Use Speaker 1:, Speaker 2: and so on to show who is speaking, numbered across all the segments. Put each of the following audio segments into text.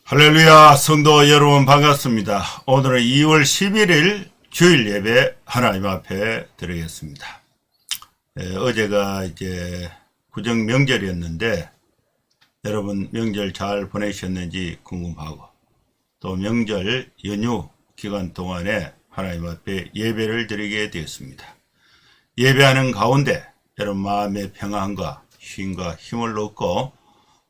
Speaker 1: 할렐루야, 성도 여러분 반갑습니다. 오늘은 2월 11일 주일 예배 하나님 앞에 드리겠습니다. 어제가 이제 구정 명절이었는데 여러분 명절 잘 보내셨는지 궁금하고, 또 명절 연휴 기간 동안에 하나님 앞에 예배를 드리게 되었습니다. 예배하는 가운데 여러분 마음의 평안과 쉼과 힘을 얻고,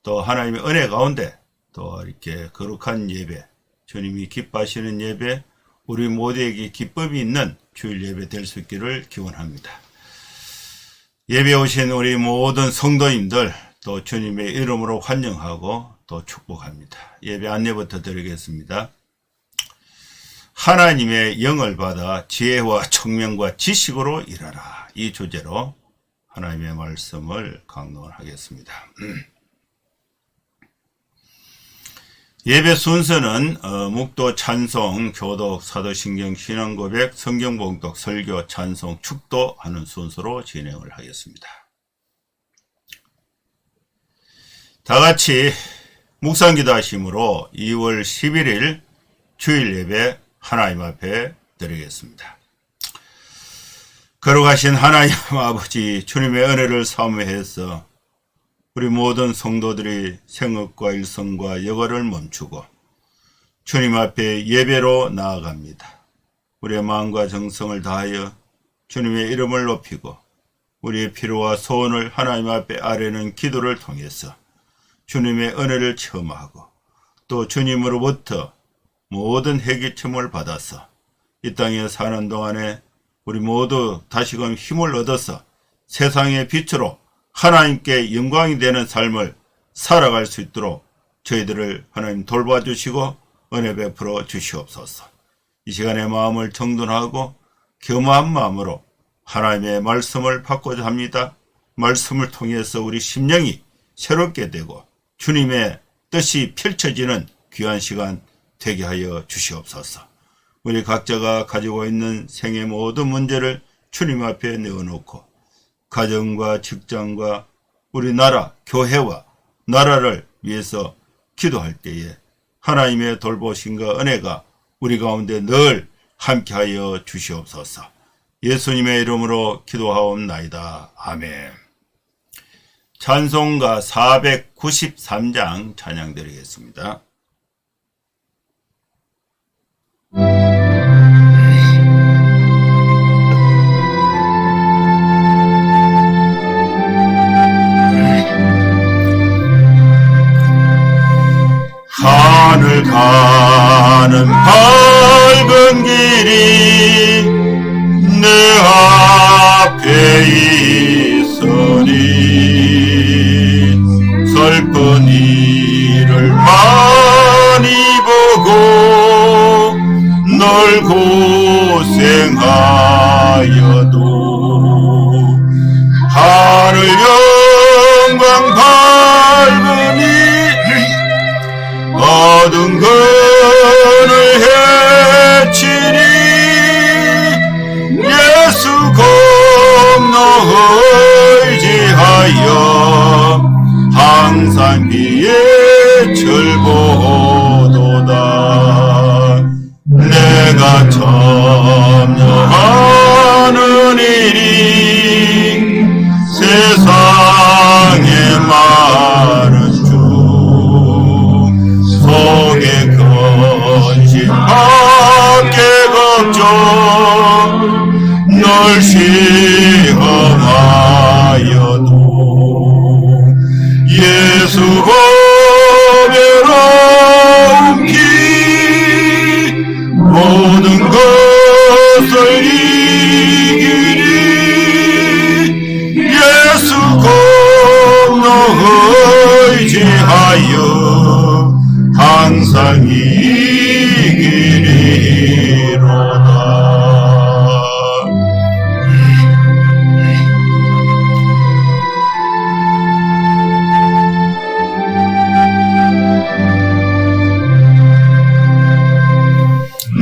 Speaker 1: 또 하나님의 은혜 가운데 또 이렇게 거룩한 예배, 주님이 기뻐하시는 예배, 우리 모두에게 기쁨이 있는 주일 예배 될 수 있기를 기원합니다. 예배 오신 우리 모든 성도님들 또 주님의 이름으로 환영하고 또 축복합니다. 예배 안내부터 드리겠습니다. 하나님의 영을 받아 지혜와 청명과 지식으로 일하라, 이 주제로 하나님의 말씀을 강론하겠습니다. 예배 순서는 묵도, 찬송, 교독, 사도신경, 신앙고백, 성경봉독, 설교, 찬송, 축도하는 순서로 진행을 하겠습니다. 다같이 묵상기도 하심으로 2월 11일 주일 예배 하나님 앞에 드리겠습니다. 거룩하신 하나님 아버지, 주님의 은혜를 사모해서 우리 모든 성도들이 생업과 일성과 여가를 멈추고 주님 앞에 예배로 나아갑니다. 우리의 마음과 정성을 다하여 주님의 이름을 높이고 우리의 필요와 소원을 하나님 앞에 아뢰는 기도를 통해서 주님의 은혜를 체험하고, 또 주님으로부터 모든 해결침을 받아서 이 땅에 사는 동안에 우리 모두 다시금 힘을 얻어서 세상의 빛으로 하나님께 영광이 되는 삶을 살아갈 수 있도록 저희들을 하나님 돌봐주시고 은혜 베풀어 주시옵소서. 이 시간에 마음을 정돈하고 겸허한 마음으로 하나님의 말씀을 받고자 합니다. 말씀을 통해서 우리 심령이 새롭게 되고 주님의 뜻이 펼쳐지는 귀한 시간 되게 하여 주시옵소서. 우리 각자가 가지고 있는 생의 모든 문제를 주님 앞에 내어놓고 가정과 직장과 우리나라, 교회와 나라를 위해서 기도할 때에 하나님의 돌보심과 은혜가 우리 가운데 늘 함께하여 주시옵소서. 예수님의 이름으로 기도하옵나이다. 아멘. 찬송가 493장 찬양 드리겠습니다. 하늘 가는 밝은 길이 내 앞에 있으니 슬픈 일을 많이 보고 널 고생하여도 하늘 영광 밝으니 어두운 그늘 헤치니 예수 공로 의지하여 항상 비에 절보도다. 내가 점령하는 일이 세상에 많은 속에 근심 밖에 걱정 널 시험하여도 예수 보배로운 길 모든 것을 이기리 예수 공로 의지하여 항상 이기리로다.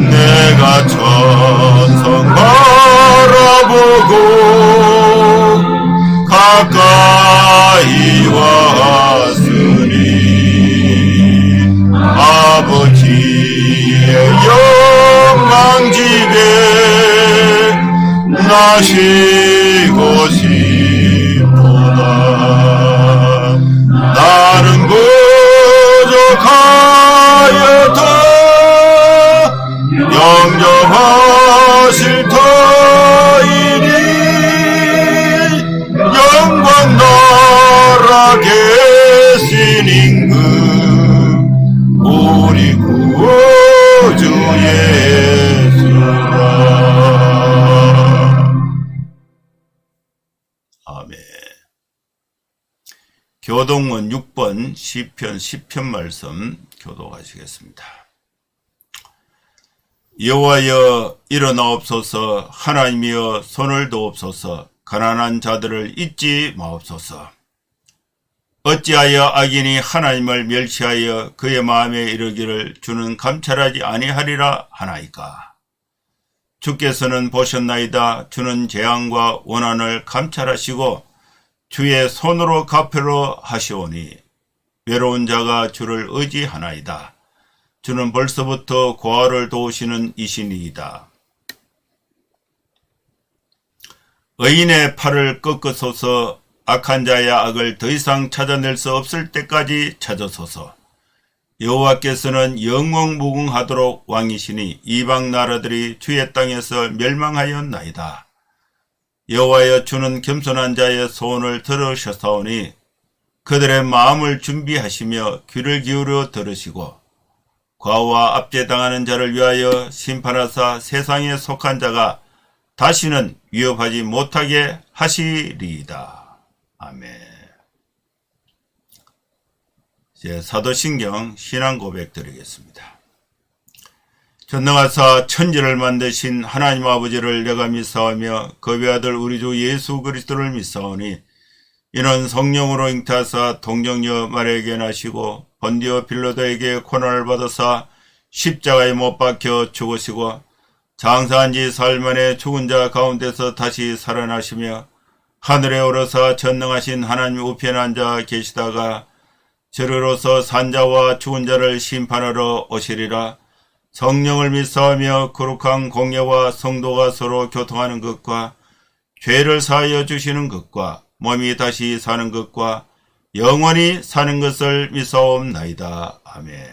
Speaker 1: 내가 천성 바라보고 가까이 왔으니 마시고 싶도다. 나는 부족하여도 영접하실 터이니 영광 나라 계신 임금 우리 구주 예수라. 아멘. 교동문 6번 시편 10편 말씀 교독하시겠습니다. 여호와여 일어나옵소서. 하나님이여 손을 도옵소서. 가난한 자들을 잊지 마옵소서. 어찌하여 악인이 하나님을 멸시하여 그의 마음에 이르기를 주는 감찰하지 아니하리라 하나이까. 주께서는 보셨나이다. 주는 재앙과 원한을 감찰하시고 주의 손으로 갚으려 하시오니 외로운 자가 주를 의지하나이다. 주는 벌써부터 고아를 도우시는 이신이이다. 의인의 팔을 꺾으소서. 악한 자의 악을 더 이상 찾아낼 수 없을 때까지 찾으소서. 여호와께서는 영원무궁하도록 왕이시니 이방 나라들이 주의 땅에서 멸망하였나이다. 여호와여 주는 겸손한 자의 소원을 들으셨사오니 그들의 마음을 준비하시며 귀를 기울여 들으시고 과와 압제당하는 자를 위하여 심판하사 세상에 속한 자가 다시는 위협하지 못하게 하시리이다. 아멘. 이제 사도신경 신앙 고백 드리겠습니다. 전능하사 천지를 만드신 하나님 아버지를 내가 믿사오며 그 외아들 우리 주 예수 그리스도를 믿사오니 이는 성령으로 잉태하사 동정녀 마리아에게 나시고 본디오 빌라도에게 고난을 받으사 십자가에 못 박혀 죽으시고 장사한 지 사흘 만에 죽은 자 가운데서 다시 살아나시며 하늘에 오르사 전능하신 하나님 우편에 앉아 계시다가 저리로서 산자와 죽은 자를 심판하러 오시리라. 성령을 믿사오며 거룩한 공예와 성도가 서로 교통하는 것과 죄를 사하여 주시는 것과 몸이 다시 사는 것과 영원히 사는 것을 믿사옵나이다. 아멘.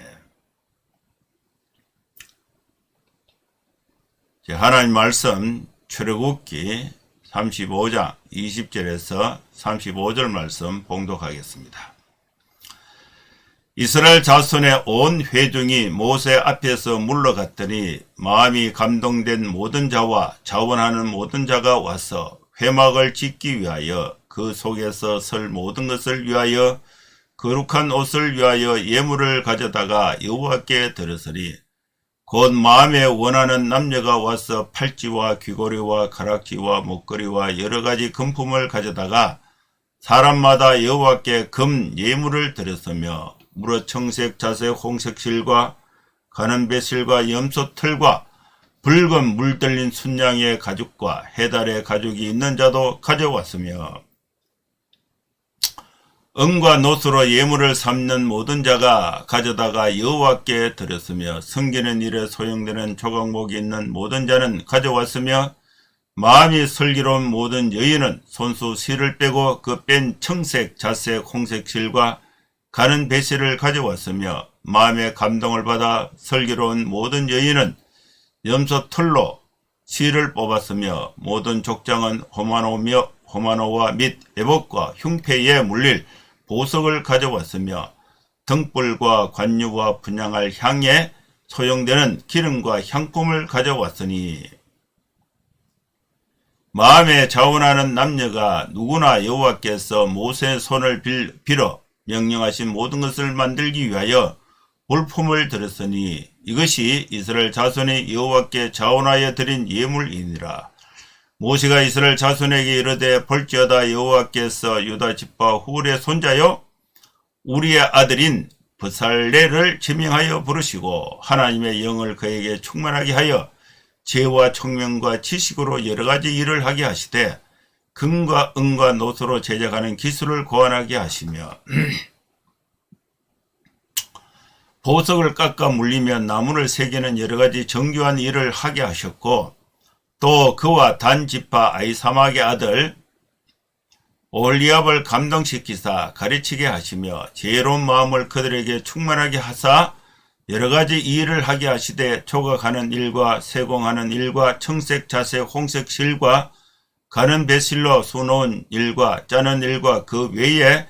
Speaker 1: 하나님 말씀 출애굽기 35장 20절에서 35절 말씀 봉독하겠습니다. 이스라엘 자손의 온 회중이 모세 앞에서 물러갔더니 마음이 감동된 모든 자와 자원하는 모든 자가 와서 회막을 짓기 위하여 그 속에서 설 모든 것을 위하여 거룩한 옷을 위하여 예물을 가져다가 여호와께 드렸으니 곧 마음에 원하는 남녀가 와서 팔찌와 귀고리와 가락지와 목걸이와 여러가지 금품을 가져다가 사람마다 여호와께 금 예물을 드렸으며 무릇 청색, 자색, 홍색 실과 가는 배실과 염소 털과 붉은 물들린 순양의 가죽과 해달의 가죽이 있는 자도 가져왔으며 은과 노수로 예물을 삼는 모든 자가 가져다가 여호와께 드렸으며 섬기는 일에 소용되는 조각목이 있는 모든 자는 가져왔으며 마음이 슬기로운 모든 여인은 손수 실을 빼고 그 뺀 청색, 자색, 홍색 실과 가는 배실을 가져왔으며 마음의 감동을 받아 슬기로운 모든 여인은 염소 털로 실을 뽑았으며 모든 족장은 호마노와 및 에봇과 흉패에 물릴 보석을 가져왔으며 등불과 관유와 분향할 향에 소용되는 기름과 향품을 가져왔으니 마음에 자원하는 남녀가 누구나 여호와께서 모세의 손을 빌어 명령하신 모든 것을 만들기 위하여 볼품을 드렸으니 이것이 이스라엘 자손이 여호와께 자원하여 드린 예물이니라. 모세가 이스라엘 자손에게 이르되 볼지어다 여호와께서 유다 지파 후울의 손자요 우리의 아들인 브살레를 지명하여 부르시고 하나님의 영을 그에게 충만하게 하여 지혜와 총명과 지식으로 여러가지 일을 하게 하시되 금과 은과 노소로 제작하는 기술을 고안하게 하시며 보석을 깎아 물리며 나무를 새기는 여러가지 정교한 일을 하게 하셨고 또 그와 단 지파 아히사막의 아들 오홀리압을 감동시키사 가르치게 하시며 지혜로운 마음을 그들에게 충만하게 하사 여러가지 일을 하게 하시되 조각하는 일과 세공하는 일과 청색 자색 홍색 실과 가는 배실로 수놓은 일과 짜는 일과 그 외에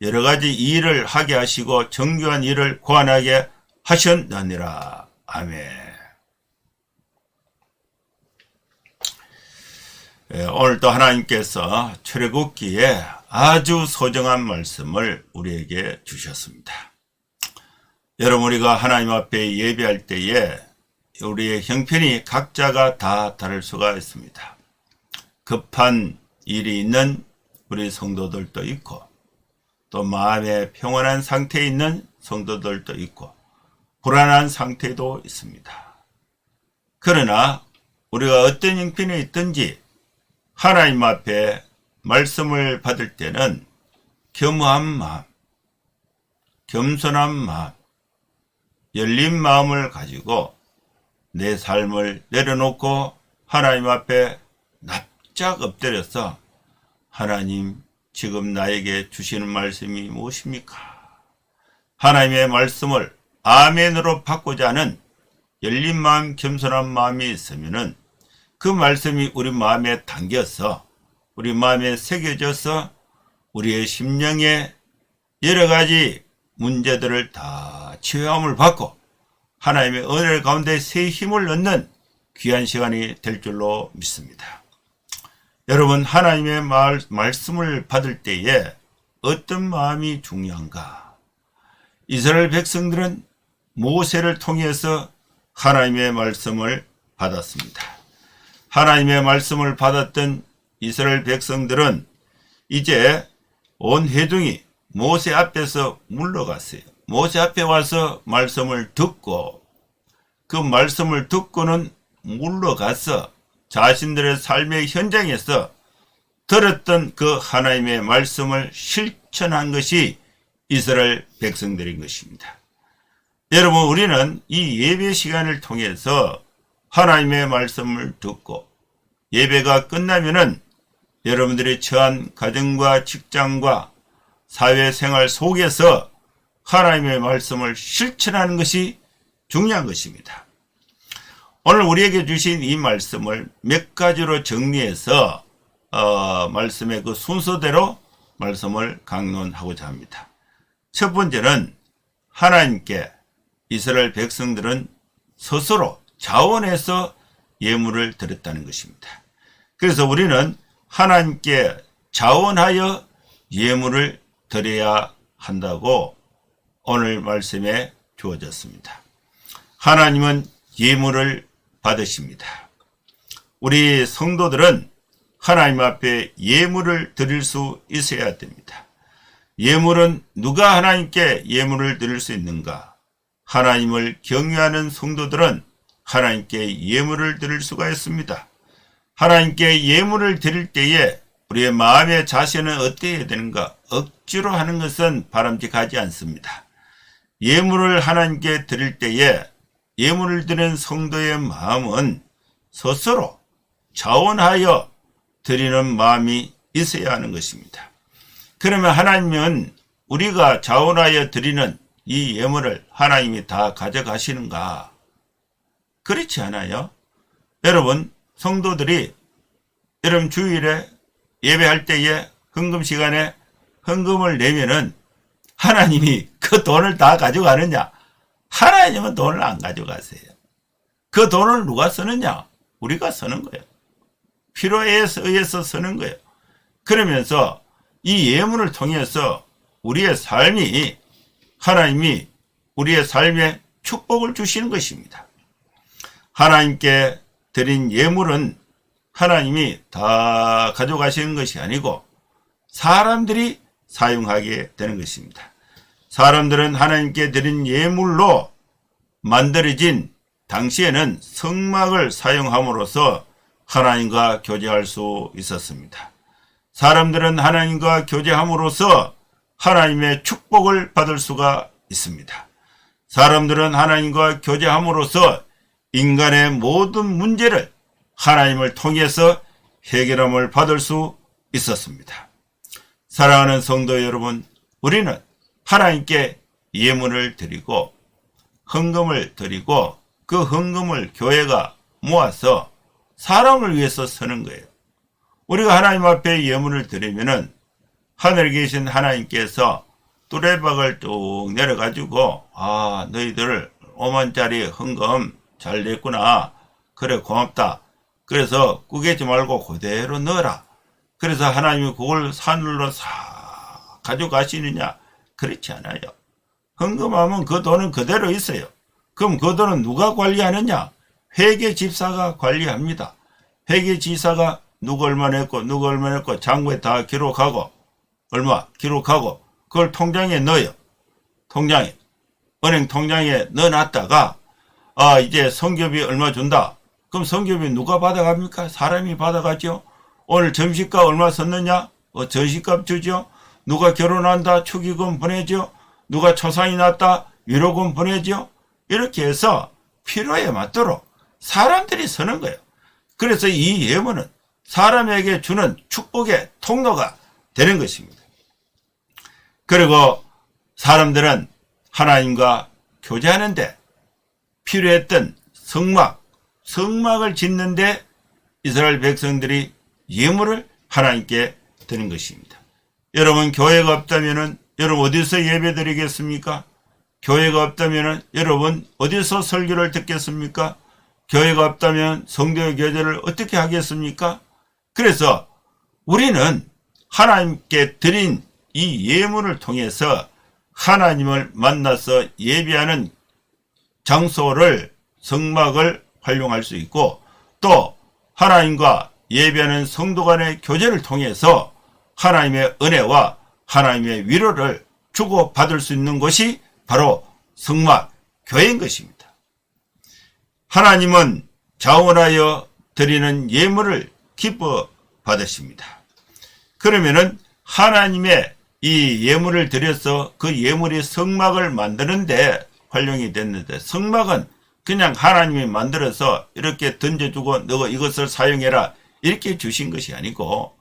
Speaker 1: 여러가지 일을 하게 하시고 정교한 일을 고안하게 하셨느니라. 아멘. 오늘도 하나님께서 출애굽기에 아주 소중한 말씀을 우리에게 주셨습니다. 여러분, 우리가 하나님 앞에 예배할 때에 우리의 형편이 각자가 다 다를 수가 있습니다. 급한 일이 있는 우리 성도들도 있고, 또 마음의 평온한 상태에 있는 성도들도 있고, 불안한 상태도 있습니다. 그러나 우리가 어떤 형편에 있든지 하나님 앞에 말씀을 받을 때는 겸허한 마음, 겸손한 마음, 열린 마음을 가지고 내 삶을 내려놓고 하나님 앞에 납작 엎드려서 하나님, 지금 나에게 주시는 말씀이 무엇입니까? 하나님의 말씀을 아멘으로 받고자 하는 열린 마음, 겸손한 마음이 있으면은 그 말씀이 우리 마음에 담겨서 우리 마음에 새겨져서 우리의 심령에 여러 가지 문제들을 다 치유함을 받고 하나님의 은혜 가운데 새 힘을 얻는 귀한 시간이 될 줄로 믿습니다. 여러분, 하나님의 말씀을 받을 때에 어떤 마음이 중요한가? 이스라엘 백성들은 모세를 통해서 하나님의 말씀을 받았습니다. 하나님의 말씀을 받았던 이스라엘 백성들은 이제 온 회중이 모세 앞에서 물러갔어요. 모세 앞에 와서 말씀을 듣고 그 말씀을 듣고는 물러가서 자신들의 삶의 현장에서 들었던 그 하나님의 말씀을 실천한 것이 이스라엘 백성들인 것입니다. 여러분, 우리는 이 예배 시간을 통해서 하나님의 말씀을 듣고 예배가 끝나면은 여러분들이 처한 가정과 직장과 사회생활 속에서 하나님의 말씀을 실천하는 것이 중요한 것입니다. 오늘 우리에게 주신 이 말씀을 몇 가지로 정리해서 말씀의 그 순서대로 말씀을 강론하고자 합니다. 첫 번째는 하나님께 이스라엘 백성들은 스스로 자원해서 예물을 드렸다는 것입니다. 그래서 우리는 하나님께 자원하여 예물을 드려야 한다고 오늘 말씀에 주어졌습니다. 하나님은 예물을 받으십니다. 우리 성도들은 하나님 앞에 예물을 드릴 수 있어야 됩니다. 예물은 누가 하나님께 예물을 드릴 수 있는가? 하나님을 경외하는 성도들은 하나님께 예물을 드릴 수가 있습니다. 하나님께 예물을 드릴 때에 우리의 마음의 자세는 어떻게 해야 되는가? 억지로 하는 것은 바람직하지 않습니다. 예물을 하나님께 드릴 때에 예물을 드리는 성도의 마음은 스스로 자원하여 드리는 마음이 있어야 하는 것입니다. 그러면 하나님은 우리가 자원하여 드리는 이 예물을 하나님이 다 가져가시는가? 그렇지 않아요. 여러분, 성도들이 여러분 주일에 예배할 때에 헌금 시간에 헌금을 내면은 하나님이 그 돈을 다 가져가느냐? 하나님은 돈을 안 가져가세요. 그 돈을 누가 쓰느냐? 우리가 쓰는 거예요. 필요에 의해서 쓰는 거예요. 그러면서 이 예물을 통해서 우리의 삶이 하나님이 우리의 삶에 축복을 주시는 것입니다. 하나님께 드린 예물은 하나님이 다 가져가시는 것이 아니고 사람들이 사용하게 되는 것입니다. 사람들은 하나님께 드린 예물로 만들어진 당시에는 성막을 사용함으로써 하나님과 교제할 수 있었습니다. 사람들은 하나님과 교제함으로써 하나님의 축복을 받을 수가 있습니다. 사람들은 하나님과 교제함으로써 인간의 모든 문제를 하나님을 통해서 해결함을 받을 수 있었습니다. 사랑하는 성도 여러분, 우리는 하나님께 예물을 드리고 헌금을 드리고 그 헌금을 교회가 모아서 사람을 위해서 쓰는 거예요. 우리가 하나님 앞에 예물을 드리면은 하늘에 계신 하나님께서 뚜레박을 뚝 내려가지고 너희들 5만짜리 헌금 잘 냈구나. 그래 고맙다. 그래서 꾸개지 말고 그대로 넣어라. 그래서 하나님이 그걸 산으로 싹 가져가시느냐? 그렇지 않아요. 헌금하면 그 돈은 그대로 있어요. 그럼 그 돈은 누가 관리하느냐? 회계집사가 관리합니다. 회계집사가 누구 얼마 냈고 누구 얼마 냈고 장부에 다 기록하고 얼마 기록하고 그걸 통장에 넣어요. 통장에 은행 통장에 넣어놨다가 이제 성교비 얼마 준다. 그럼 성교비 누가 받아갑니까? 사람이 받아가죠. 오늘 점심값 얼마 썼느냐? 전시값 주죠. 누가 결혼한다 축의금 보내죠. 누가 초상이 났다 위로금 보내죠. 이렇게 해서 필요에 맞도록 사람들이 서는 거예요. 그래서 이 예물은 사람에게 주는 축복의 통로가 되는 것입니다. 그리고 사람들은 하나님과 교제하는데 필요했던 성막을 짓는데 이스라엘 백성들이 예물을 하나님께 드린 것입니다. 여러분 교회가 없다면은 여러분 어디서 예배 드리겠습니까? 교회가 없다면은 여러분 어디서 설교를 듣겠습니까? 교회가 없다면 성도의 교제를 어떻게 하겠습니까? 그래서 우리는 하나님께 드린 이 예물을 통해서 하나님을 만나서 예배하는 장소를 성막을 활용할 수 있고 또 하나님과 예배하는 성도 간의 교제를 통해서 하나님의 은혜와 하나님의 위로를 주고받을 수 있는 것이 바로 성막, 교회인 것입니다. 하나님은 자원하여 드리는 예물을 기뻐 받으십니다. 그러면은 하나님의 이 예물을 드려서 그 예물이 성막을 만드는데 활용이 됐는데 성막은 그냥 하나님이 만들어서 이렇게 던져주고 너 이것을 사용해라 이렇게 주신 것이 아니고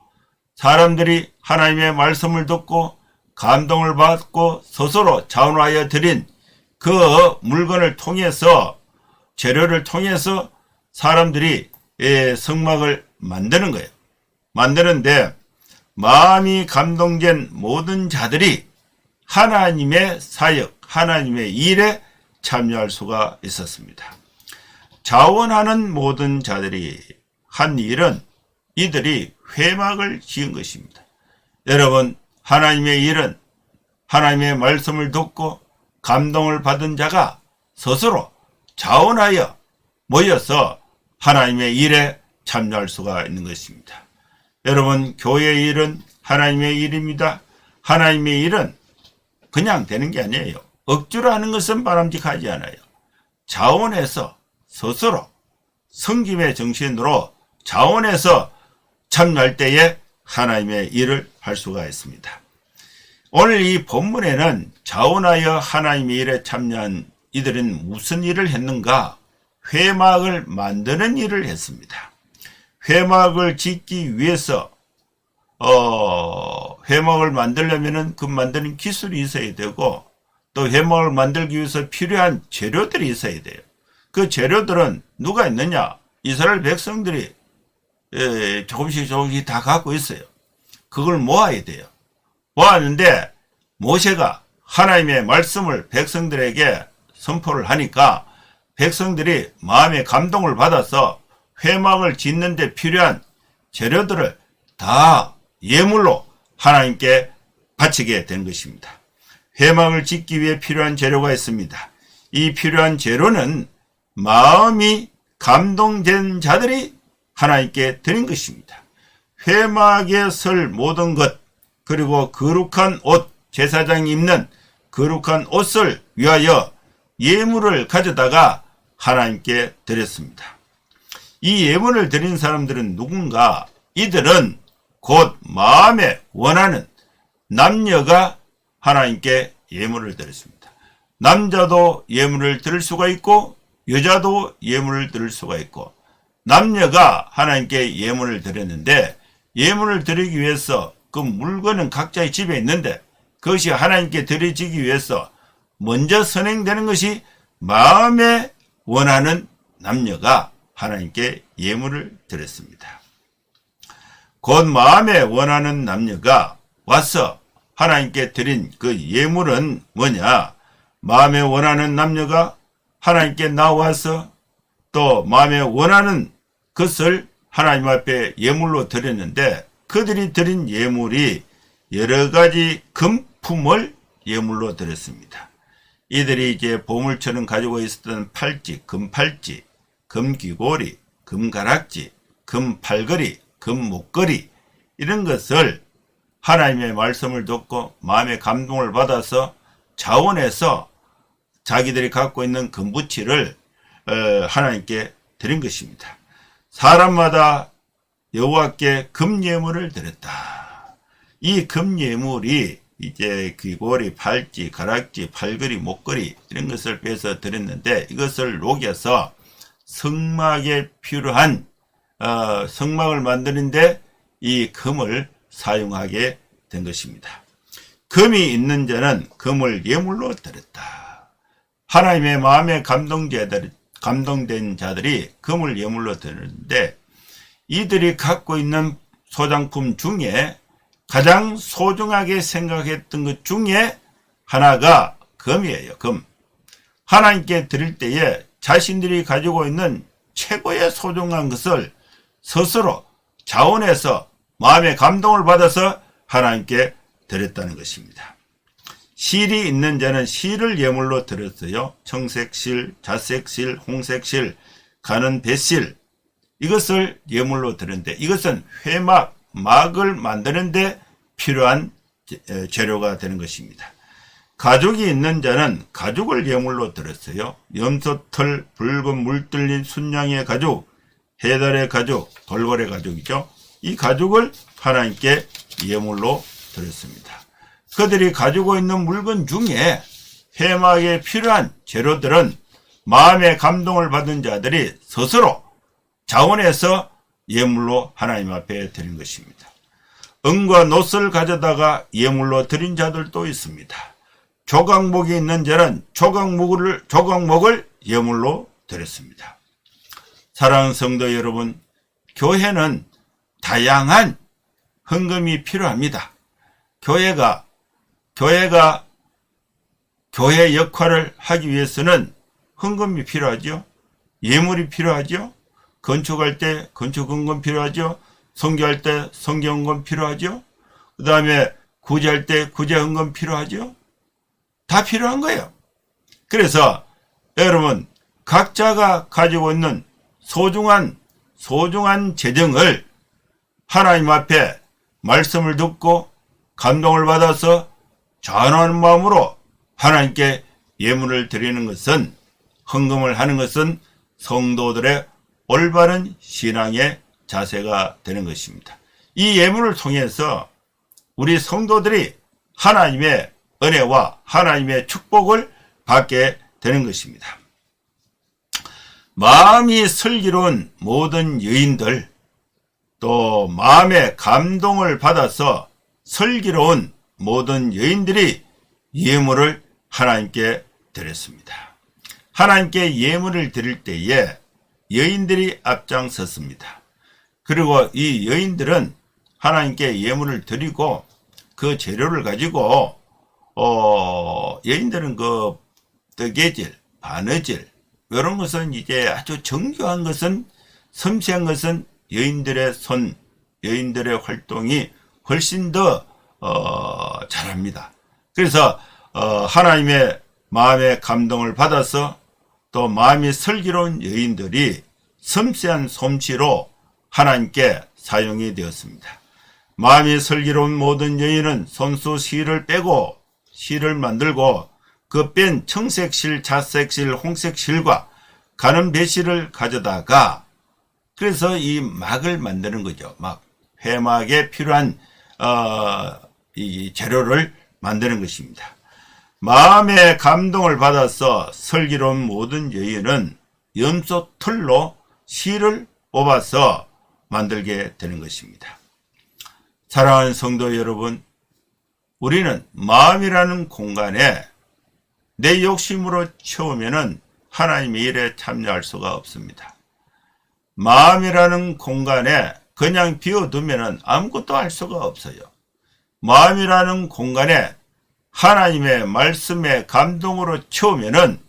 Speaker 1: 사람들이 하나님의 말씀을 듣고 감동을 받고 스스로 자원하여 드린 그 물건을 통해서 재료를 통해서 사람들이 성막을 만드는 거예요. 만드는데 마음이 감동된 모든 자들이 하나님의 사역, 하나님의 일에 참여할 수가 있었습니다. 자원하는 모든 자들이 한 일은 이들이 회막을 지은 것입니다. 여러분 하나님의 일은 하나님의 말씀을 듣고 감동을 받은 자가 스스로 자원하여 모여서 하나님의 일에 참여할 수가 있는 것입니다. 여러분 교회의 일은 하나님의 일입니다. 하나님의 일은 그냥 되는 게 아니에요. 억지로 하는 것은 바람직하지 않아요. 자원해서 스스로 섬김의 정신으로 자원해서 참여할 때에 하나님의 일을 할 수가 있습니다. 오늘 이 본문에는 자원하여 하나님의 일에 참여한 이들은 무슨 일을 했는가? 회막을 만드는 일을 했습니다. 회막을 짓기 위해서 회막을 만들려면은 그 만드는 기술이 있어야 되고 또 회막을 만들기 위해서 필요한 재료들이 있어야 돼요. 그 재료들은 누가 있느냐? 이스라엘 백성들이 조금씩 다 갖고 있어요. 그걸 모아야 돼요. 모았는데 모세가 하나님의 말씀을 백성들에게 선포를 하니까 백성들이 마음의 감동을 받아서 회막을 짓는 데 필요한 재료들을 다 예물로 하나님께 바치게 된 것입니다. 회막을 짓기 위해 필요한 재료가 있습니다. 이 필요한 재료는 마음이 감동된 자들이 하나님께 드린 것입니다. 회막에 설 모든 것 그리고 거룩한 옷, 제사장이 입는 거룩한 옷을 위하여 예물을 가져다가 하나님께 드렸습니다. 이 예물을 드린 사람들은 누군가? 이들은 곧 마음에 원하는 남녀가 하나님께 예물을 드렸습니다. 남자도 예물을 드릴 수가 있고 여자도 예물을 드릴 수가 있고 남녀가 하나님께 예물을 드렸는데, 예물을 드리기 위해서 그 물건은 각자의 집에 있는데 그것이 하나님께 드려지기 위해서 먼저 선행되는 것이 마음에 원하는 남녀가 하나님께 예물을 드렸습니다. 곧 마음에 원하는 남녀가 와서 하나님께 드린 그 예물은 뭐냐? 마음에 원하는 남녀가 하나님께 나와서 또 마음에 원하는 것을 하나님 앞에 예물로 드렸는데, 그들이 드린 예물이 여러 가지 금품을 예물로 드렸습니다. 이들이 이제 보물처럼 가지고 있었던 팔찌, 금팔찌, 금귀고리, 금가락지, 금팔걸이, 금목걸이, 이런 것을 하나님의 말씀을 듣고 마음의 감동을 받아서 자원해서 자기들이 갖고 있는 금부치를 하나님께 드린 것입니다. 사람마다 여호와께 금예물을 드렸다. 이 금예물이 이제 귀고리, 팔찌, 가락지, 팔걸이, 목걸이 이런 것을 빼서 드렸는데, 이것을 녹여서 성막에 필요한 성막을 만드는데 이 금을 사용하게 된 것입니다. 금이 있는 자는 금을 예물로 드렸다. 하나님의 마음에 감동된 자들이 금을 예물로 드렸는데, 이들이 갖고 있는 소장품 중에 가장 소중하게 생각했던 것 중에 하나가 금이에요. 금. 하나님께 드릴 때에 자신들이 가지고 있는 최고의 소중한 것을 스스로 자원해서 마음의 감동을 받아서 하나님께 드렸다는 것입니다. 실이 있는 자는 실을 예물로 드렸어요. 청색실, 자색실, 홍색실, 가는 뱃실, 이것을 예물로 드렸는데, 이것은 회막, 막을 만드는데 필요한 재료가 되는 것입니다. 가죽이 있는 자는 가죽을 예물로 드렸어요. 염소털, 붉은 물 뚫린 순양의 가죽, 해달의 가죽, 돌고래 가죽이죠. 이 가죽을 하나님께 예물로 드렸습니다. 그들이 가지고 있는 물건 중에 회막에 필요한 재료들은 마음의 감동을 받은 자들이 스스로 자원해서 예물로 하나님 앞에 드린 것입니다. 은과 놋을 가져다가 예물로 드린 자들도 있습니다. 조각목이 있는 자는 조각목을 예물로 드렸습니다. 사랑하는 성도 여러분, 교회는 다양한 헌금이 필요합니다. 교회가 교회 역할을 하기 위해서는 헌금이 필요하죠. 예물이 필요하죠. 건축할 때 건축헌금 필요하죠. 선교할 때 선교헌금 필요하죠. 그 다음에 구제할 때 구제헌금 필요하죠. 다 필요한 거예요. 그래서 여러분, 각자가 가지고 있는 소중한 재정을 하나님 앞에 말씀을 듣고 감동을 받아서 전하는 마음으로 하나님께 예물을 드리는 것은, 헌금을 하는 것은 성도들의 올바른 신앙의 자세가 되는 것입니다. 이 예물을 통해서 우리 성도들이 하나님의 은혜와 하나님의 축복을 받게 되는 것입니다. 마음이 슬기로운 모든 여인들, 또 마음의 감동을 받아서 슬기로운 모든 여인들이 예물을 하나님께 드렸습니다. 하나님께 예물을 드릴 때에 여인들이 앞장섰습니다. 그리고 이 여인들은 하나님께 예물을 드리고 그 재료를 가지고 여인들은 그 뜨개질, 바느질, 이런 것은 이제 아주 정교한 것은, 섬세한 것은 여인들의 손, 여인들의 활동이 훨씬 더 잘합니다. 그래서 하나님의 마음의 감동을 받아서 또 마음이 슬기로운 여인들이 섬세한 솜씨로 하나님께 사용이 되었습니다. 마음이 슬기로운 모든 여인은 손수 실을 빼고 실을 만들고 그 뺀 청색실, 자색실, 홍색실과 가는 배실을 가져다가, 그래서 이 막을 만드는 거죠. 막 회막에 필요한 이 재료를 만드는 것입니다. 마음의 감동을 받아서 슬기로운 모든 여인은 염소 털로 실을 뽑아서 만들게 되는 것입니다. 사랑하는 성도 여러분, 우리는 마음이라는 공간에 내 욕심으로 채우면은 하나님의 일에 참여할 수가 없습니다. 마음이라는 공간에 그냥 비워두면은 아무것도 할 수가 없어요. 마음이라는 공간에 하나님의 말씀의 감동으로 채우면은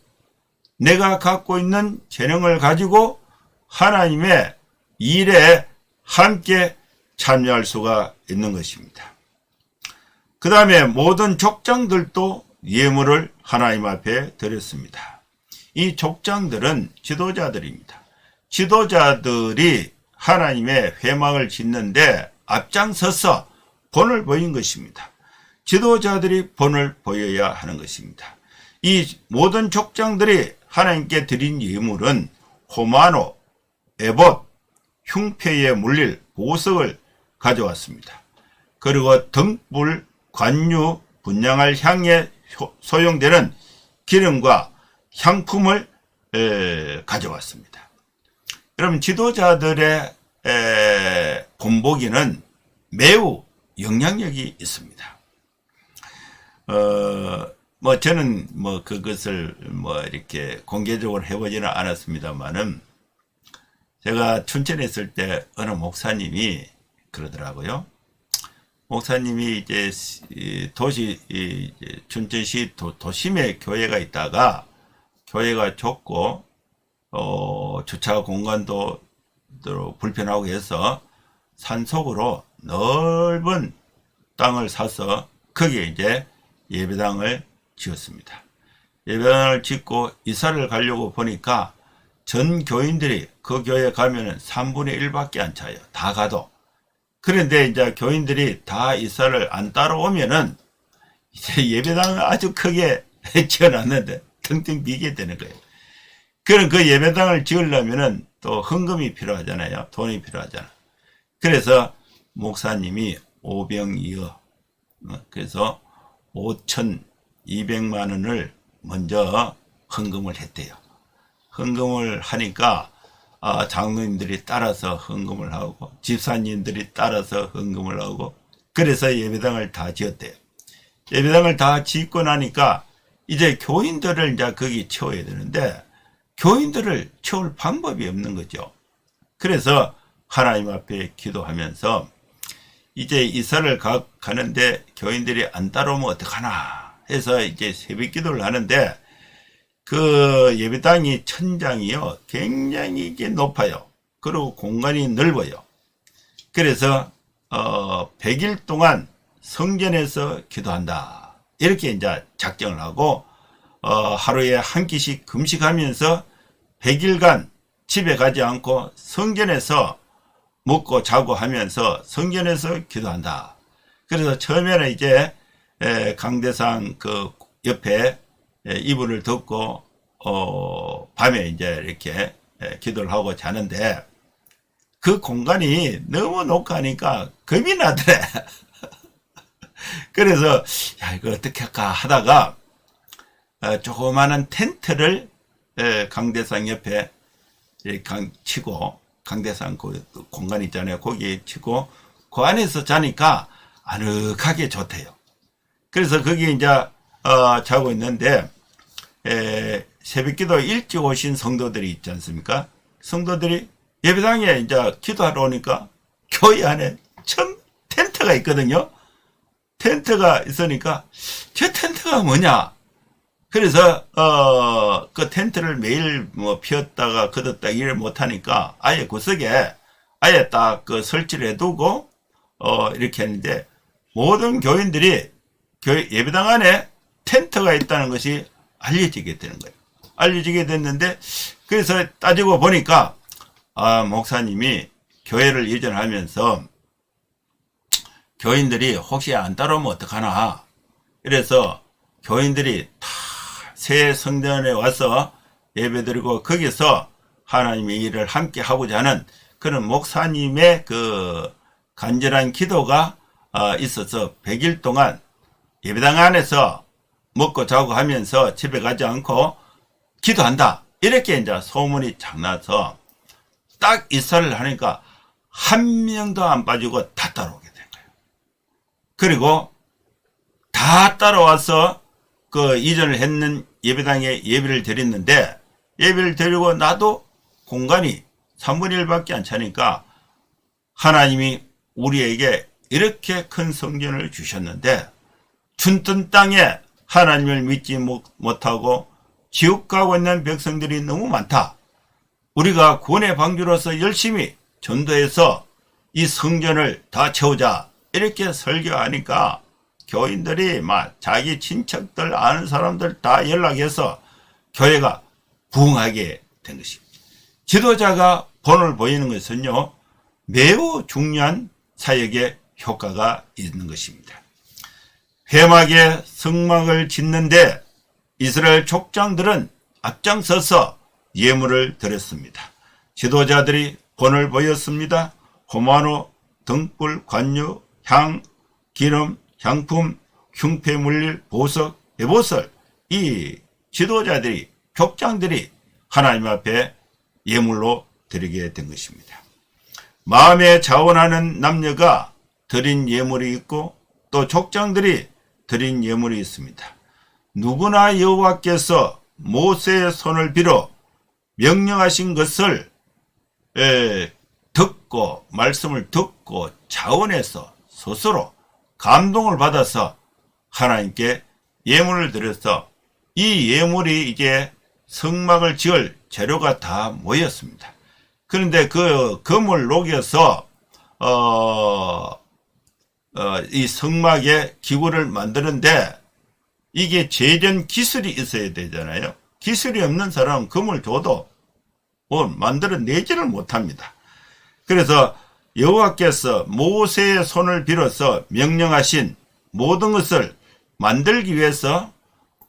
Speaker 1: 내가 갖고 있는 재능을 가지고 하나님의 일에 함께 참여할 수가 있는 것입니다. 그 다음에 모든 족장들도 예물을 하나님 앞에 드렸습니다. 이 족장들은 지도자들입니다. 지도자들이 하나님의 회막을 짓는데 앞장서서 본을 보인 것입니다. 지도자들이 본을 보여야 하는 것입니다. 이 모든 족장들이 하나님께 드린 예물은 호마노, 에봇, 흉패에 물릴 보석을 가져왔습니다. 그리고 등불, 관유, 분향할 향에 소용되는 기름과 향품을 가져왔습니다. 여러분, 지도자들의 본보기는 매우 영향력이 있습니다. 저는 그것을 이렇게 공개적으로 해보지는 않았습니다만은, 제가 춘천에 있을 때 어느 목사님이 그러더라고요. 목사님이 이제 춘천시 도심에 교회가 있다가, 교회가 좁고 주차 공간도 불편하고 해서 산속으로 넓은 땅을 사서 거기에 이제 예배당을 지었습니다. 예배당을 짓고 이사를 가려고 보니까 전 교인들이 그 교회에 가면은 3분의 1밖에 안 차요. 다 가도. 그런데 이제 교인들이 다 이사를 안 따라오면은 이제 예배당을 아주 크게 지어놨는데 텅텅 비게 되는 거예요. 그럼 그 예배당을 지으려면은 또 헌금이 필요하잖아요. 돈이 필요하잖아. 그래서 목사님이 오병이어, 그래서 5,200만 원을 먼저 헌금을 했대요. 헌금을 하니까 장로님들이 따라서 헌금을 하고 집사님들이 따라서 헌금을 하고, 그래서 예배당을 다 지었대요. 예배당을 다 짓고 나니까 이제 교인들을 이제 거기 채워야 되는데 교인들을 채울 방법이 없는 거죠. 그래서 하나님 앞에 기도하면서 이제 이사를 가는데 교인들이 안 따라오면 어떡하나 해서 이제 새벽 기도를 하는데, 그 예배당이 천장이요 굉장히 이게 높아요. 그리고 공간이 넓어요. 그래서 100일 동안 성전에서 기도한다, 이렇게 이제 작정을 하고 하루에 한 끼씩 금식하면서 100일간 집에 가지 않고 성전에서 먹고 자고 하면서 성전에서 기도한다. 그래서 처음에는 이제 강대상 그 옆에 이불을 덮고 밤에 이제 이렇게 기도를 하고 자는데, 그 공간이 너무 높으니까 겁이 나더래. 그래서 야, 이거 어떻게 할까 하다가 조그마한 텐트를 강대상 옆에 치고, 강대상 그 공간 있잖아요. 거기에 치고 그 안에서 자니까 아늑하게 좋대요. 그래서 거기 이제 자고 있는데 새벽기도 일찍 오신 성도들이 있지 않습니까? 성도들이 예배당에 이제 기도하러 오니까 교회 안에 텐트가 있거든요. 텐트가 있으니까 저 텐트가 뭐냐? 그래서 그 텐트를 매일 피웠다가 걷었다 일을 못하니까 아예 구석에 아예 딱 그 설치를 해두고 이렇게 했는데, 모든 교인들이 교회 예배당 안에 텐트가 있다는 것이 알려지게 되는 거예요. 알려지게 됐는데, 그래서 따지고 보니까 목사님이 교회를 이전하면서 교인들이 혹시 안 따라오면 어떡하나, 이래서 교인들이 다 새 성전에 와서 예배드리고 거기서 하나님의 일을 함께 하고자 하는 그런 목사님의 그 간절한 기도가 있어서 100일 동안 예배당 안에서 먹고 자고 하면서 집에 가지 않고 기도한다, 이렇게 이제 소문이 쫙 나서 딱 이사를 하니까 한 명도 안 빠지고 다 따라오게 된 거예요. 그리고 다 따라와서 그 이전을 했는 예배당에 예배를 드렸는데, 예배를 드리고 나도 공간이 3분의 1밖에 안 차니까 하나님이 우리에게 이렇게 큰 성전을 주셨는데, 춘천 땅에 하나님을 믿지 못하고 지옥 가고 있는 백성들이 너무 많다. 우리가 구원의 방주로서 열심히 전도해서 이 성전을 다 채우자, 이렇게 설교하니까 교인들이 막 자기 친척들 아는 사람들 다 연락해서 교회가 부흥하게 된 것입니다. 지도자가 본을 보이는 것은요, 매우 중요한 사역에 효과가 있는 것입니다. 회막에 성막을 짓는데 이스라엘 족장들은 앞장서서 예물을 드렸습니다. 지도자들이 본을 보였습니다. 호마노, 등불, 관유, 향, 기름, 향품, 흉패물릴, 보석, 예보설, 이 지도자들이, 족장들이 하나님 앞에 예물로 드리게 된 것입니다. 마음에 자원하는 남녀가 드린 예물이 있고 또 족장들이 드린 예물이 있습니다. 누구나 여호와께서 모세의 손을 빌어 명령하신 것을 듣고, 말씀을 듣고 자원해서 스스로 감동을 받아서 하나님께 예물을 드려서 이 예물이 이제 성막을 지을 재료가 다 모였습니다. 그런데 그 금을 녹여서 이 성막의 기구를 만드는데 이게 제련 기술이 있어야 되잖아요. 기술이 없는 사람은 금을 줘도 만들어내지를 못합니다. 그래서 여호와께서 모세의 손을 빌어서 명령하신 모든 것을 만들기 위해서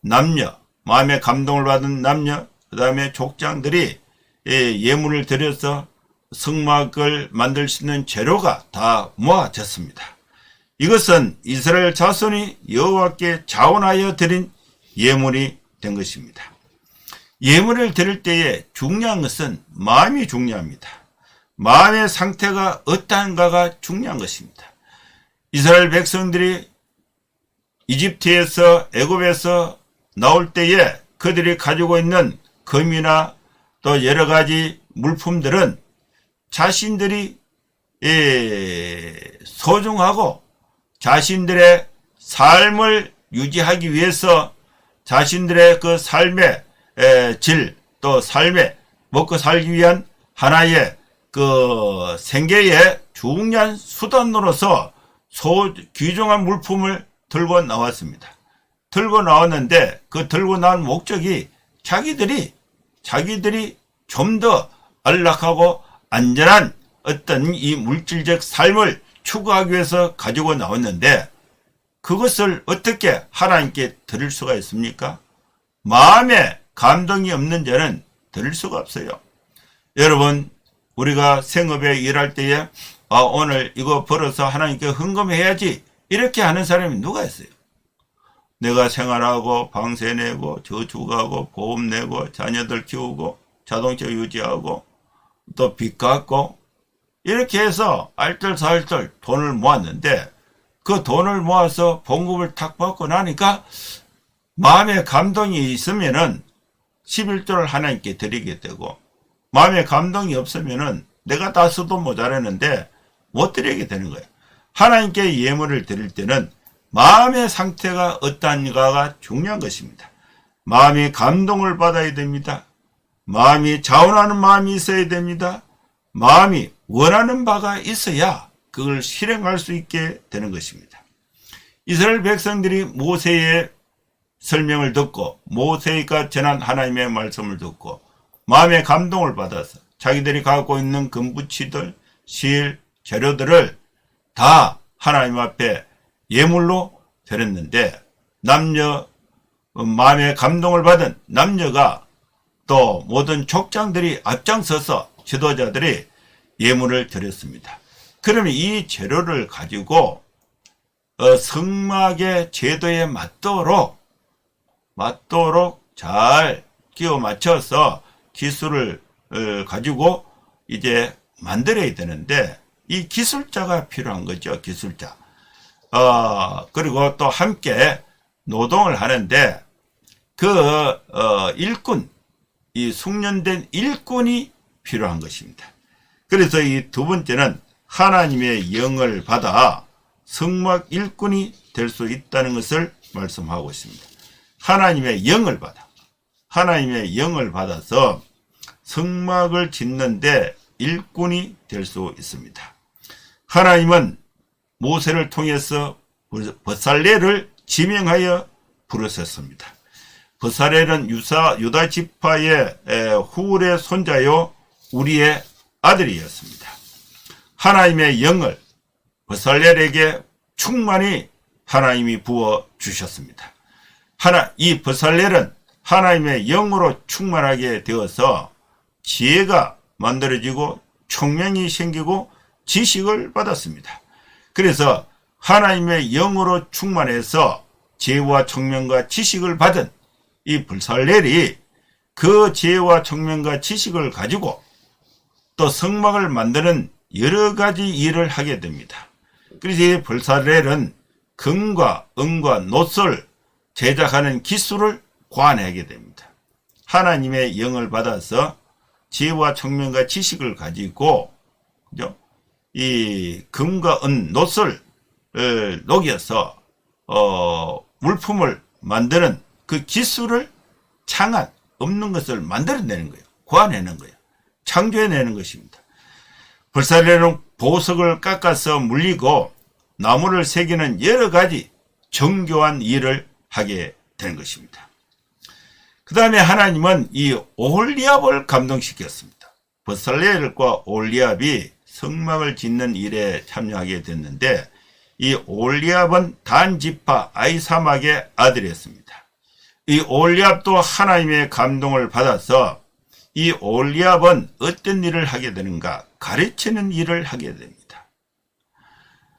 Speaker 1: 남녀, 마음의 감동을 받은 남녀, 그 다음에 족장들이 예물을 드려서 성막을 만들 수 있는 재료가 다 모아졌습니다. 이것은 이스라엘 자손이 여호와께 자원하여 드린 예물이 된 것입니다. 예물을 드릴 때에 중요한 것은 마음이 중요합니다. 마음의 상태가 어떠한가가 중요한 것입니다. 이스라엘 백성들이 이집트에서, 애굽에서 나올 때에 그들이 가지고 있는 금이나 또 여러 가지 물품들은 자신들이 소중하고 자신들의 삶을 유지하기 위해서 자신들의 그 삶의 질, 또 삶에 먹고 살기 위한 하나의 그 생계의 중요한 수단으로서 귀중한 물품을 들고 나왔습니다. 들고 나왔는데 그 들고 나온 목적이 자기들이 좀 더 안락하고 안전한 어떤 이 물질적 삶을 추구하기 위해서 가지고 나왔는데 그것을 어떻게 하나님께 드릴 수가 있습니까? 마음에 감동이 없는 자는 드릴 수가 없어요. 여러분, 우리가 생업에 일할 때에 오늘 이거 벌어서 하나님께 헌금해야지 이렇게 하는 사람이 누가 있어요? 내가 생활하고 방세 내고 저축하고 보험 내고 자녀들 키우고 자동차 유지하고 또 빚 갚고 이렇게 해서 알뜰살뜰 돈을 모았는데 그 돈을 모아서 봉급을 탁 받고 나니까 마음에 감동이 있으면은 11조를 하나님께 드리게 되고 마음에 감동이 없으면은 내가 다 써도 모자라는데 못 드리게 되는 거예요. 하나님께 예물을 드릴 때는 마음의 상태가 어떠한가가 중요한 것입니다. 마음이 감동을 받아야 됩니다. 마음이 자원하는 마음이 있어야 됩니다. 마음이 원하는 바가 있어야 그걸 실행할 수 있게 되는 것입니다. 이스라엘 백성들이 모세의 설명을 듣고 모세가 전한 하나님의 말씀을 듣고 마음의 감동을 받아서 자기들이 갖고 있는 금부치들, 실, 재료들을 다 하나님 앞에 예물로 드렸는데 마음의 감동을 받은 남녀가 또 모든 족장들이 앞장서서 지도자들이 예물을 드렸습니다. 그러면 이 재료를 가지고 성막의 제도에 맞도록 잘 끼워 맞춰서 기술을 가지고 이제 만들어야 되는데 이 기술자가 필요한 거죠. 기술자. 그리고 또 함께 노동을 하는데 일꾼, 이 숙련된 일꾼이 필요한 것입니다. 그래서 이 두 번째는 하나님의 영을 받아 성막 일꾼이 될 수 있다는 것을 말씀하고 있습니다. 하나님의 영을 받아서 성막을 짓는데 일꾼이 될 수 있습니다. 하나님은 모세를 통해서 버살렐을 지명하여 부르셨습니다. 버살렐은 유다 지파의 후울의 손자요 우리의 아들이었습니다. 하나님의 영을 버살렐에게 충만히 하나님이 부어 주셨습니다. 이 버살렐은 하나님의 영으로 충만하게 되어서 지혜가 만들어지고 총명이 생기고 지식을 받았습니다. 그래서 하나님의 영으로 충만해서 지혜와 총명과 지식을 받은 이 버살렐이 그 지혜와 총명과 지식을 가지고 또 성막을 만드는 여러 가지 일을 하게 됩니다. 그래서 이 버살렐은 금과 은과 놋을 제작하는 기술을 관하게 됩니다. 하나님의 영을 받아서 지혜와 총명과 지식을 가지고 이 금과 은, 놋을 녹여서 물품을 만드는 그 기술을 창안, 없는 것을 만들어내는 거예요. 구해내는 거예요. 창조해내는 것입니다. 버살렐은 보석을 깎아서 물리고 나무를 새기는 여러 가지 정교한 일을 하게 되는 것입니다. 그 다음에 하나님은 이 오홀리압을 감동시켰습니다. 버살렐과 오홀리압이 성막을 짓는 일에 참여하게 됐는데 이 오홀리압은 단 지파 아히사막의 아들이었습니다. 이 오홀리압도 하나님의 감동을 받아서 이 오홀리압은 어떤 일을 하게 되는가? 가르치는 일을 하게 됩니다.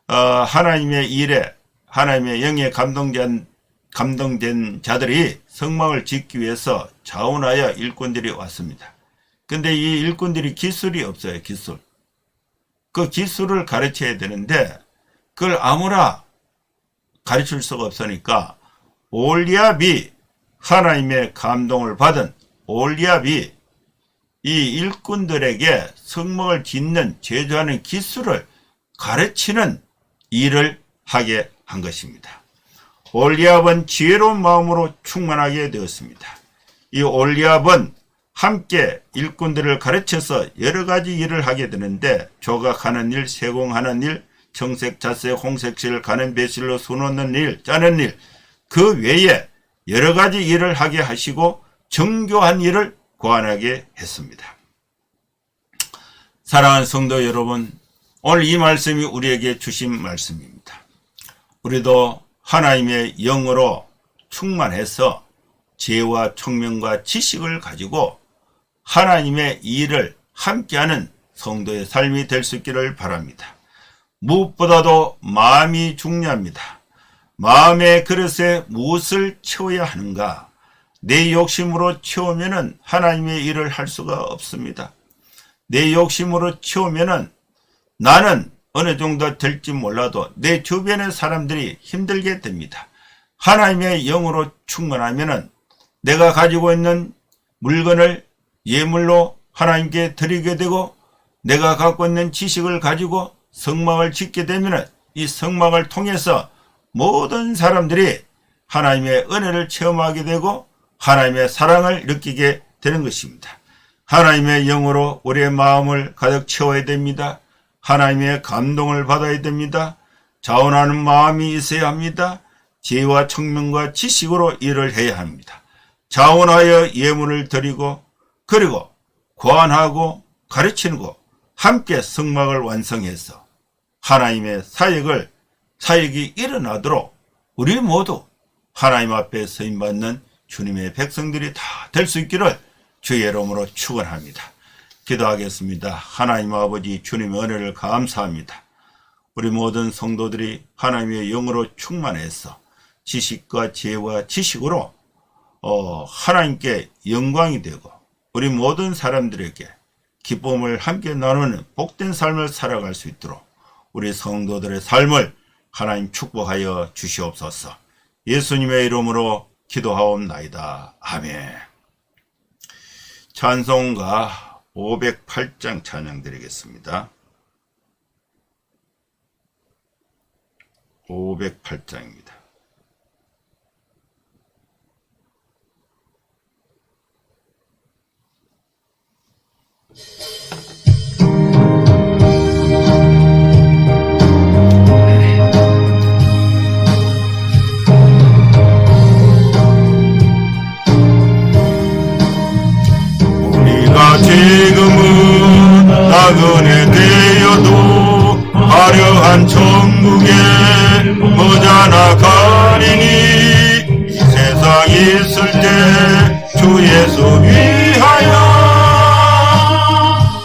Speaker 1: 하나님의 일에 하나님의 영에 감동된 자들이 성막을 짓기 위해서 자원하여 일꾼들이 왔습니다. 근데 이 일꾼들이 기술이 없어요. 기술. 그 기술을 가르쳐야 되는데 그걸 아무나 가르칠 수가 없으니까 오홀리압이 하나님의 감동을 받은 오홀리압이 이 일꾼들에게 성막을 짓는 제조하는 기술을 가르치는 일을 하게 한 것입니다. 오홀리압은 지혜로운 마음으로 충만하게 되었습니다. 이 오홀리압은 함께 일꾼들을 가르쳐서 여러 가지 일을 하게 되는데 조각하는 일, 세공하는 일, 정색, 자색, 홍색실, 가는 배실로 수놓는 일, 짜는 일, 그 외에 여러 가지 일을 하게 하시고 정교한 일을 고안하게 했습니다. 사랑하는 성도 여러분, 오늘 이 말씀이 우리에게 주신 말씀입니다. 우리도 하나님의 영으로 충만해서 지혜와 총명과 지식을 가지고 하나님의 일을 함께하는 성도의 삶이 될 수 있기를 바랍니다. 무엇보다도 마음이 중요합니다. 마음의 그릇에 무엇을 채워야 하는가? 내 욕심으로 채우면은 하나님의 일을 할 수가 없습니다. 내 욕심으로 채우면은 나는 어느 정도 될지 몰라도 내 주변의 사람들이 힘들게 됩니다. 하나님의 영으로 충만하면은 내가 가지고 있는 물건을 예물로 하나님께 드리게 되고 내가 갖고 있는 지식을 가지고 성막을 짓게 되면은 이 성막을 통해서 모든 사람들이 하나님의 은혜를 체험하게 되고 하나님의 사랑을 느끼게 되는 것입니다. 하나님의 영으로 우리의 마음을 가득 채워야 됩니다. 하나님의 감동을 받아야 됩니다. 자원하는 마음이 있어야 합니다. 지혜와 청명과 지식으로 일을 해야 합니다. 자원하여 예물을 드리고 그리고 고안하고 가르치는 거 함께 성막을 완성해서 하나님의 사역이 일어나도록 우리 모두 하나님 앞에 서임받는 주님의 백성들이 다 될 수 있기를 주의 이름으로 축원합니다. 기도하겠습니다. 하나님 아버지 주님의 은혜를 감사합니다. 우리 모든 성도들이 하나님의 영으로 충만해서 지식과 지혜와 지식으로 하나님께 영광이 되고 우리 모든 사람들에게 기쁨을 함께 나누는 복된 삶을 살아갈 수 있도록 우리 성도들의 삶을 하나님 축복하여 주시옵소서. 예수님의 이름으로 기도하옵나이다. 아멘. 찬송가 508장 찬양 드리겠습니다. 508장입니다. 우리가 지금은 나그네 되어도 화려한 천국에 머지않아 가리니 이 세상 있을 때 주 예수 위하여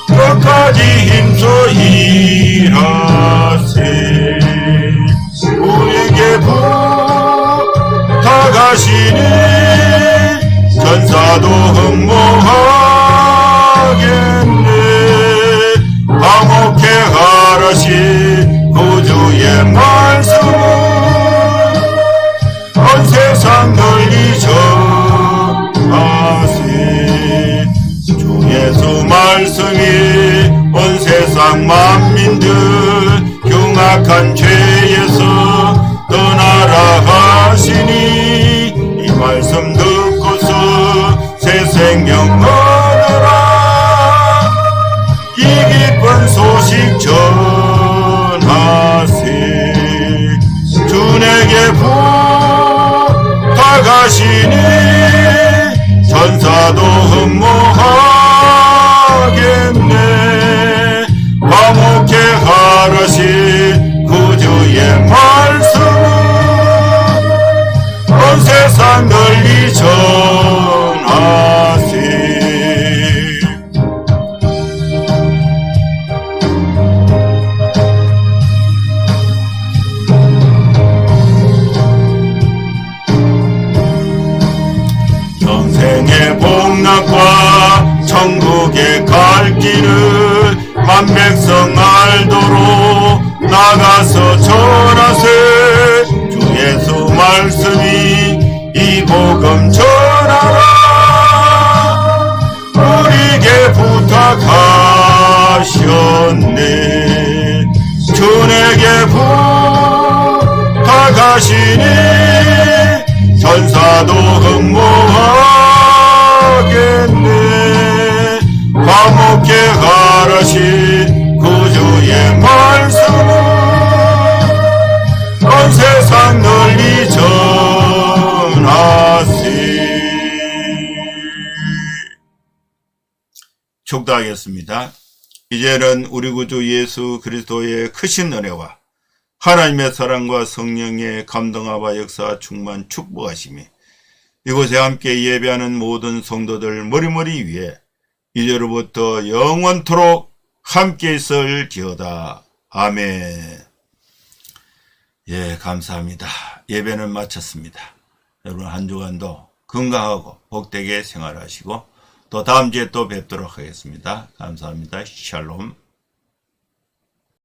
Speaker 1: 끝까지 힘써 일하세. 우리에게 부탁하시니 전사도 흠모하겠네. 화목해 하라신 구주의 말씀은 온 세상 널리 전하세. 주 예수 말씀이 온 세상 만민들 흉악한 죄에서 떠나라 하시니 이 말씀 듣고서 새 생명 얻어라. 이 기쁜 소식 전하세. 주 내게 부탁하시니 전사도 흠모하겠네. 화목해 하라신 구주의 말씀은 온 세상 널리 전하세. 전생의 복락과 천국에 갈 길을 만백성 알도록 나가서 전하세. 주 예수 말씀이 이 복음 전하라. 우리에게 부탁하셨네. 주 내게 부탁하시니 전사도 흠모하겠네. 화목해 하라신 구주의 말씀은 온 세상 널리 전하세. 축도하겠습니다. 이제는 우리 구주 예수 그리스도의 크신 은혜와 하나님의 사랑과 성령의 감동하와 역사 충만 축복하심이 이곳에 함께 예배하는 모든 성도들 머리머리 위에 이제로부터 영원토록 함께 있을지어다. 아멘. 예, 감사합니다. 예배는 마쳤습니다. 여러분 한 주간도 건강하고 복되게 생활하시고 또 다음 주에 또 뵙도록 하겠습니다. 감사합니다. 샬롬.